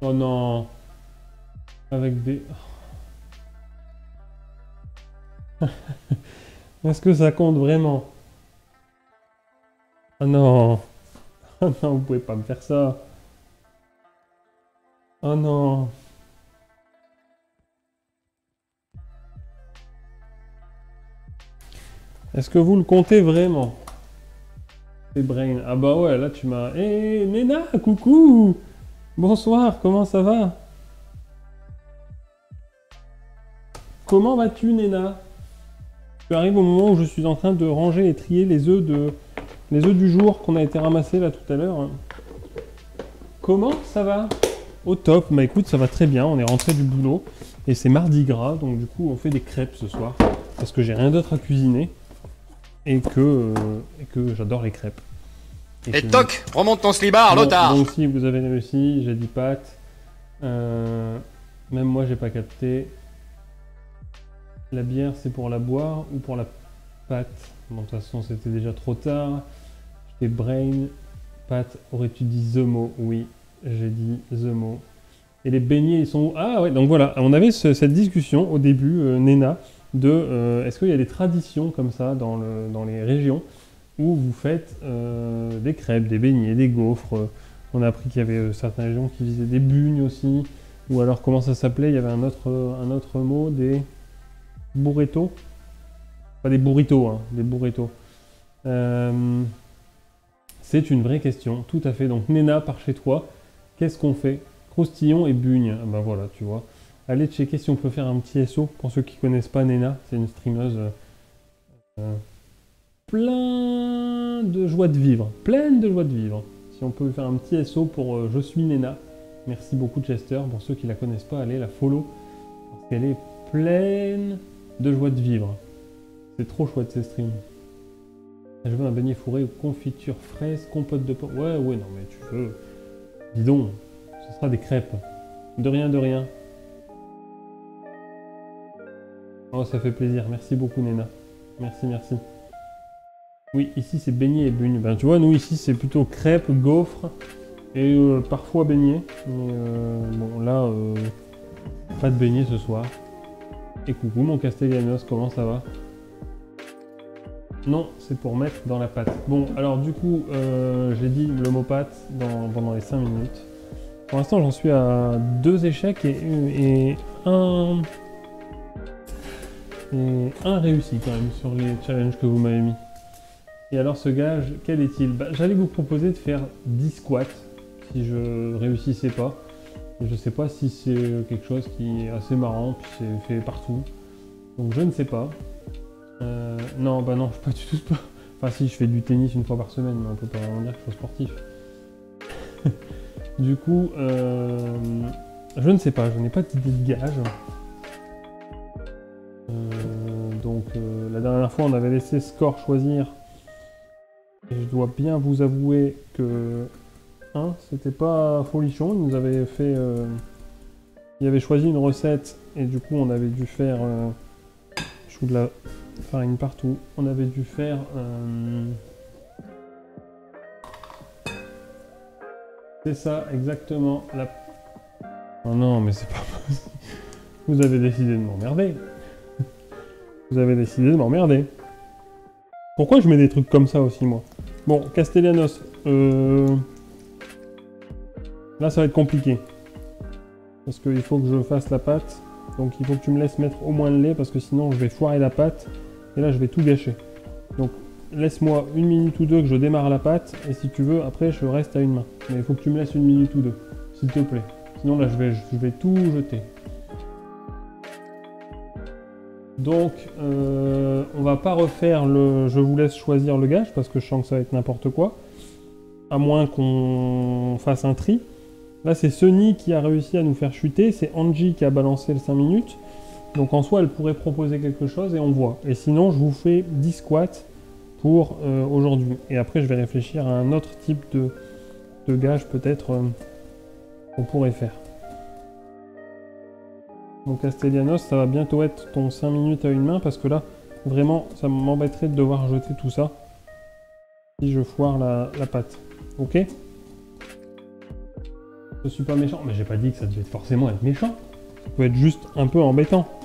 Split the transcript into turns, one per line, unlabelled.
Oh non. Avec des... Est-ce que ça compte vraiment? Oh non. Oh non, vous pouvez pas me faire ça. Oh non. Est-ce que vous le comptez vraiment? C'est Brain. Ah bah ouais, là tu m'as... Hé, Nena, coucou! Bonsoir, comment ça va? Comment vas-tu, Nena? Tu arrives au moment où je suis en train de ranger et trier les œufs du jour qu'on a été ramassés là tout à l'heure. Comment ça va? Au top, bah écoute, ça va très bien, on est rentré du boulot et c'est mardi gras, donc du coup on fait des crêpes ce soir parce que j'ai rien d'autre à cuisiner et que j'adore les crêpes.
Et toc, remonte ton slibard,
bon,
l'otard.
donc si vous avez réussi, j'ai dit pâtes. Même moi j'ai pas capté. La bière c'est pour la boire ou pour la pâte? Bon, de toute façon c'était déjà trop tard. J'étais brain. Pâte, aurais-tu dit the mot? Oui, j'ai dit the mot. Et les beignets ils sont où? Ah ouais, donc voilà, on avait cette discussion au début, Nena, de est-ce qu'il y a des traditions comme ça dans les régions où vous faites des crêpes, des beignets, des gaufres. On a appris qu'il y avait certaines régions qui faisaient des bugnes aussi. Ou alors, comment ça s'appelait? Il y avait un autre mot, des burritos. Pas des burritos, hein, des burritos. C'est une vraie question, tout à fait. Donc, Nena, par chez toi, qu'est-ce qu'on fait? Croustillon et bugne. Ah ben voilà, tu vois. Allez checker si on peut faire un petit SO. Pour ceux qui connaissent pas Nena, c'est une streameuse plein de joie de vivre. Pleine de joie de vivre. Si on peut faire un petit SO pour Je suis Nena. Merci beaucoup Chester. Pour ceux qui la connaissent pas, allez la follow. Parce qu'elle est pleine de joie de vivre. C'est trop chouette ces streams. Je veux un beignet fourré aux confitures fraises, compote de pomme. Ouais, non mais tu veux. Dis donc, ce sera des crêpes. De rien, de rien. Oh, ça fait plaisir. Merci beaucoup Nena. Merci, merci. Oui, ici c'est beignet et bugne. Ben tu vois, nous ici c'est plutôt crêpes, gaufres et parfois beignet. Mais bon là, pas de beignet ce soir. Et coucou mon Castellanos, comment ça va? Non, c'est pour mettre dans la pâte. Bon, alors du coup, j'ai dit le mot pâte pendant les 5 minutes. Pour l'instant, j'en suis à 2 échecs et un réussi quand même sur les challenges que vous m'avez mis. Et alors ce gage, quel est-il? J'allais vous proposer de faire 10 squats si je réussissais pas. Je sais pas si c'est quelque chose qui est assez marrant, puis c'est fait partout. Donc je ne sais pas. Non, bah non, je peux pas du tout sport. Enfin si, je fais du tennis une fois par semaine, mais on peut pas vraiment dire que je sois sportif. Du coup, je ne sais pas, je n'ai pas d'idée de gage. Donc la dernière fois, on avait laissé Score choisir. Et je dois bien vous avouer que c'était pas folichon, il nous avait fait... il avait choisi une recette et du coup on avait dû faire... je fous de la farine partout. On avait dû faire... c'est ça, exactement. Oh non, mais c'est pas possible. Vous avez décidé de m'emmerder. Vous avez décidé de m'emmerder. Pourquoi je mets des trucs comme ça aussi, moi? Bon, Castellanos, là, ça va être compliqué. Parce qu'il faut que je fasse la pâte. Donc, il faut que tu me laisses mettre au moins le lait, parce que sinon, je vais foirer la pâte. Et là, je vais tout gâcher. Donc, laisse-moi 1 minute ou 2 que je démarre la pâte. Et si tu veux, après, je reste à une main. Mais il faut que tu me laisses 1 minute ou 2, s'il te plaît. Sinon, là, je vais tout jeter. Donc, on va pas refaire le... Je vous laisse choisir le gage, parce que je sens que ça va être n'importe quoi. À moins qu'on fasse un tri. Là, c'est Sunny qui a réussi à nous faire chuter. C'est Angie qui a balancé le 5 minutes. Donc, en soi, elle pourrait proposer quelque chose et on voit. Et sinon, je vous fais 10 squats pour aujourd'hui. Et après, je vais réfléchir à un autre type de gage, peut-être, qu'on pourrait faire. Donc Castellanos, ça va bientôt être ton 5 minutes à une main parce que là, vraiment, ça m'embêterait de devoir jeter tout ça si je foire la pâte. Ok? Je suis pas méchant. Mais j'ai pas dit que ça devait forcément être méchant. Ça peut être juste un peu embêtant.